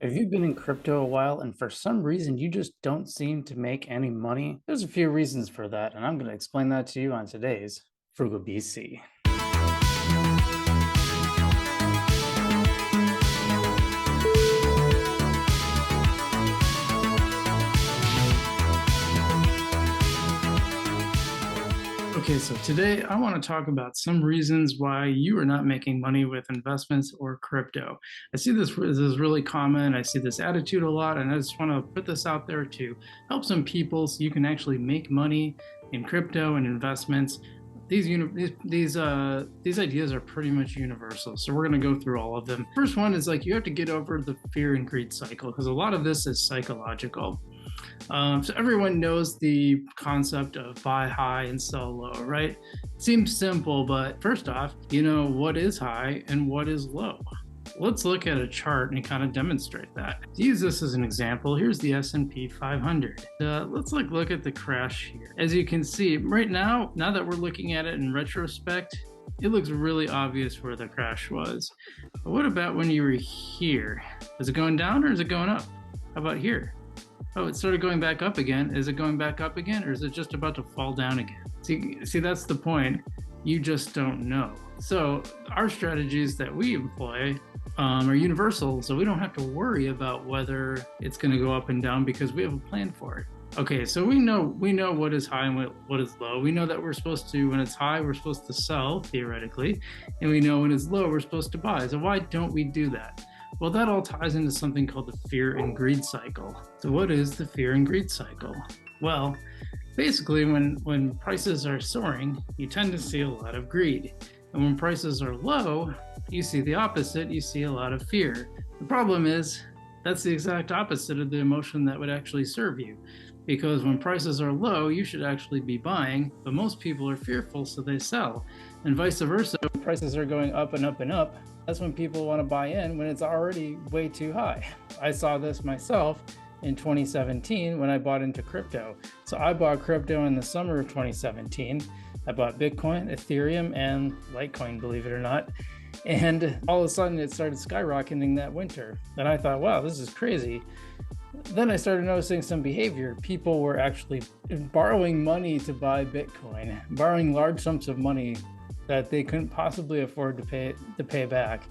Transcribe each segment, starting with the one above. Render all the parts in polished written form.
Have you been in crypto a while and for some reason you just don't seem to make any money? There's a few reasons for that, and I'm going to explain that to you on today's Frugal BC. Okay, so today I want to talk about some reasons why you are not making money with investments or crypto. I see this is really common. I see this attitude a lot, and I just want to put this out there to help some people so you can actually make money in crypto and investments. These ideas are pretty much universal, so we're going to go through all of them. First one is like you have to get over the fear and greed cycle because a lot of this is psychological. So everyone knows the concept of buy high and sell low, right? Seems simple, but first off, what is high and what is low? Let's look at a chart and kind of demonstrate that. To use this as an example, here's the S&P 500. Let's look at the crash here. As you can see, right now that we're looking at it in retrospect, it looks really obvious where the crash was. But what about when you were here? Is it going down or is it going up? How about here? Oh, it started going back up again. Is it going back up again, or is it just about to fall down again? See, that's the point. You just don't know. So our strategies that we employ are universal, so we don't have to worry about whether it's going to go up and down because we have a plan for it. Okay, so we know what is high and what is low. We know that we're supposed to, when it's high, we're supposed to sell, theoretically, and we know when it's low, we're supposed to buy. So why don't we do that? Well, that all ties into something called the fear and greed cycle. So what is the fear and greed cycle? Well, basically when prices are soaring, you tend to see a lot of greed. And when prices are low, you see the opposite, you see a lot of fear. The problem is that's the exact opposite of the emotion that would actually serve you. Because when prices are low, you should actually be buying, but most people are fearful, so they sell. And vice versa, when prices are going up and up and up, that's when people want to buy in when it's already way too high. I saw this myself in 2017 when I bought into crypto. So I bought crypto in the summer of 2017. I bought Bitcoin, Ethereum, and Litecoin, believe it or not. And all of a sudden it started skyrocketing that winter. And I thought, wow, this is crazy. Then I started noticing some behavior. People were actually borrowing money to buy Bitcoin, borrowing large sums of money that they couldn't possibly afford to pay back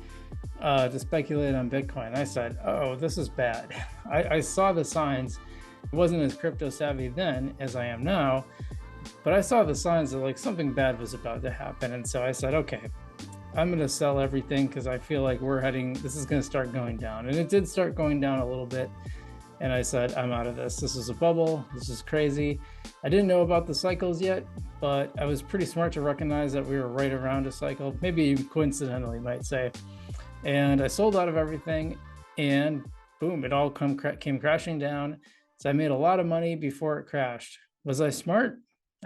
to speculate on Bitcoin. I said, oh, this is bad. I saw the signs. I wasn't as crypto savvy then as I am now, but I saw the signs that like something bad was about to happen. And so I said, okay, I'm going to sell everything because I feel like this is going to start going down. And it did start going down a little bit. And I said, I'm out of this. This is a bubble. This is crazy. I didn't know about the cycles yet, but I was pretty smart to recognize that we were right around a cycle, maybe coincidentally, might say. And I sold out of everything and boom, it all came crashing down. So I made a lot of money before it crashed. Was I smart?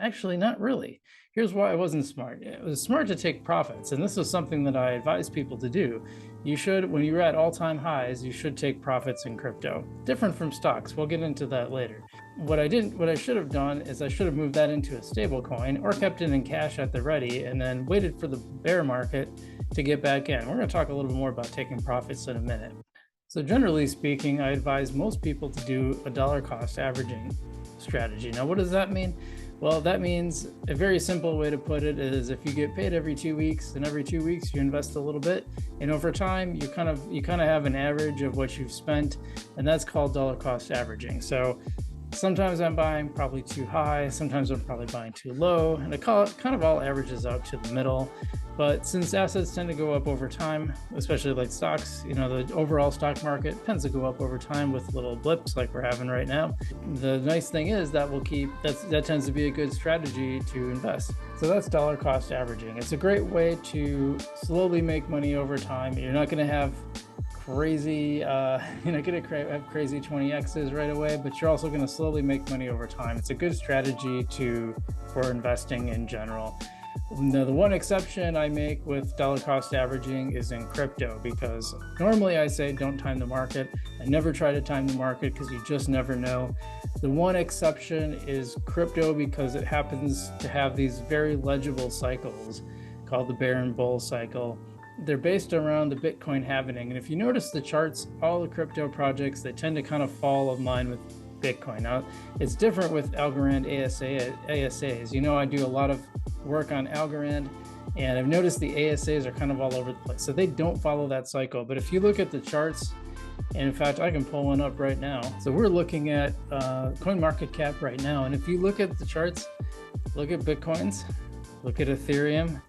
Actually, not really. Here's why I wasn't smart. It was smart to take profits. And this is something that I advise people to do. You should, when you're at all-time highs, you should take profits in crypto. Different from stocks. We'll get into that later. What I should have done is I should have moved that into a stable coin or kept it in cash at the ready and then waited for the bear market to get back in. We're going to talk a little bit more about taking profits in a minute. So generally speaking, I advise most people to do a dollar cost averaging strategy. Now, what does that mean? Well, that means a very simple way to put it is if you get paid every 2 weeks and every 2 weeks you invest a little bit, and over time you kind of have an average of what you've spent, and that's called dollar cost averaging. So sometimes I'm buying probably too high, sometimes I'm probably buying too low, and it kind of all averages out to the middle. But since assets tend to go up over time, especially like stocks, the overall stock market tends to go up over time with little blips like we're having right now. The nice thing is that that tends to be a good strategy to invest. So that's dollar cost averaging. It's a great way to slowly make money over time. You're not going to have crazy, you're not going to have crazy 20x's right away, but you're also going to slowly make money over time. It's a good strategy for investing in general. Now, the one exception I make with dollar cost averaging is in crypto, because normally I say don't time the market. I never try to time the market because you just never know. The one exception is crypto because it happens to have these very legible cycles called the bear and bull cycle. they're based around the Bitcoin halving. And if you notice the charts, all the crypto projects, they tend to kind of fall in line with Bitcoin. Now, it's different with Algorand ASAs. You know, I do a lot of work on Algorand, and I've noticed the ASAs are kind of all over the place. So they don't follow that cycle. But if you look at the charts, and in fact, I can pull one up right now. So we're looking at CoinMarketCap right now. And if you look at the charts, look at Bitcoins, look at Ethereum,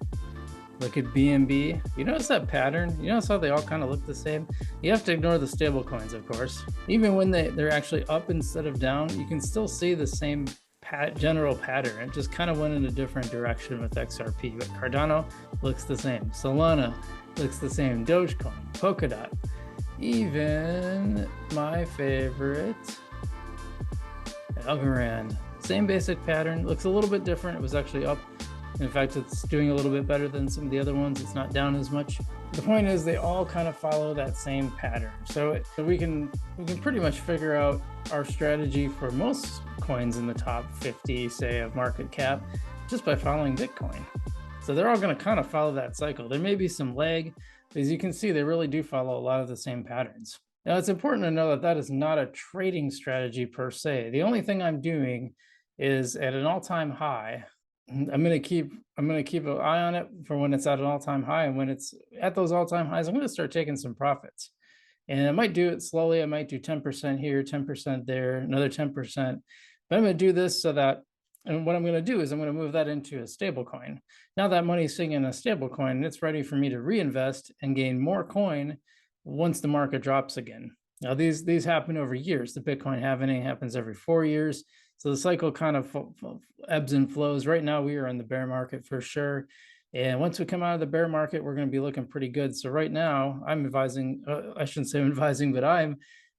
look at BNB. You notice that pattern? You notice how they all kind of look the same? You have to ignore the stable coins, of course. Even when they're actually up instead of down, you can still see the same general pattern. It just kind of went in a different direction with XRP. But Cardano looks the same. Solana looks the same. Dogecoin, Polkadot, even my favorite, Algorand. Same basic pattern. Looks a little bit different. It was actually up. In fact, it's doing a little bit better than some of the other ones. It's not down as much. The point is they all kind of follow that same pattern. So we can pretty much figure out our strategy for most coins in the top 50, say, of market cap, just by following Bitcoin. So they're all going to kind of follow that cycle. There may be some lag, but as you can see, they really do follow a lot of the same patterns. Now, it's important to know that that is not a trading strategy per se. The only thing I'm doing is at an all-time high. I'm gonna keep an eye on it for when it's at an all-time high, and when it's at those all-time highs, I'm gonna start taking some profits. And I might do it slowly. I might do 10% here, 10% there, another 10%. But I'm gonna do this so that, and what I'm gonna do is I'm gonna move that into a stable coin. Now that money's sitting in a stable coin, it's ready for me to reinvest and gain more coin once the market drops again. Now these happen over years. The Bitcoin halving happens every 4 years. So the cycle kind of ebbs and flows. Right now, we are in the bear market for sure. And once we come out of the bear market, we're going to be looking pretty good. So right now, I'm advising, I shouldn't say I'm advising, but I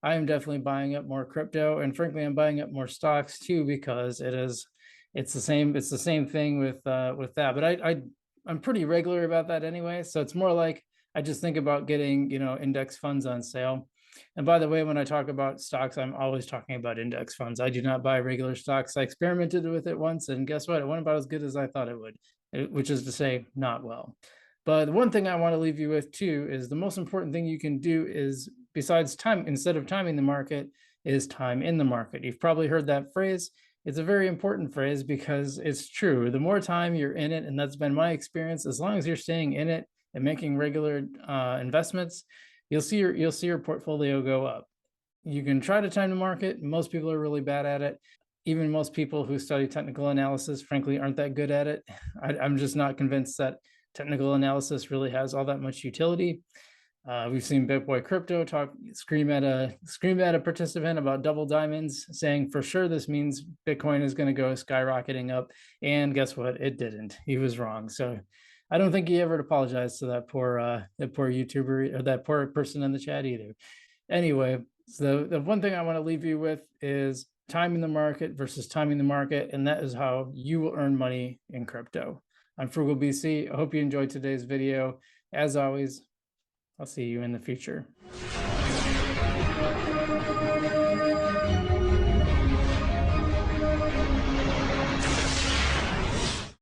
am definitely buying up more crypto. And frankly, I'm buying up more stocks too, because it's the same thing with that. But I'm pretty regular about that anyway. So it's more like I just think about getting, index funds on sale. And by the way, when I talk about stocks, I'm always talking about index funds. I do not buy regular stocks. I experimented with it once, and guess what? It went about as good as I thought it would, which is to say, not well. But the one thing I want to leave you with too is the most important thing you can do is, besides time, instead of timing the market, is time in the market. You've probably heard that phrase. It's a very important phrase because it's true. The more time you're in it, and that's been my experience, as long as you're staying in it and making regular investments, you'll see your portfolio go up. You can try to time the market. Most people are really bad at it. Even most people who study technical analysis, frankly, aren't that good at it. I'm just not convinced that technical analysis really has all that much utility. We've seen Big Boy Crypto scream at a participant about double diamonds, saying for sure this means Bitcoin is going to go skyrocketing up. And guess what? It didn't. He was wrong. So I don't think he ever apologized to that poor YouTuber or that poor person in the chat either. Anyway, so the one thing I want to leave you with is timing the market versus timing the market, and that is how you will earn money in crypto. I'm Frugal BC. I hope you enjoyed today's video. As always, I'll see you in the future.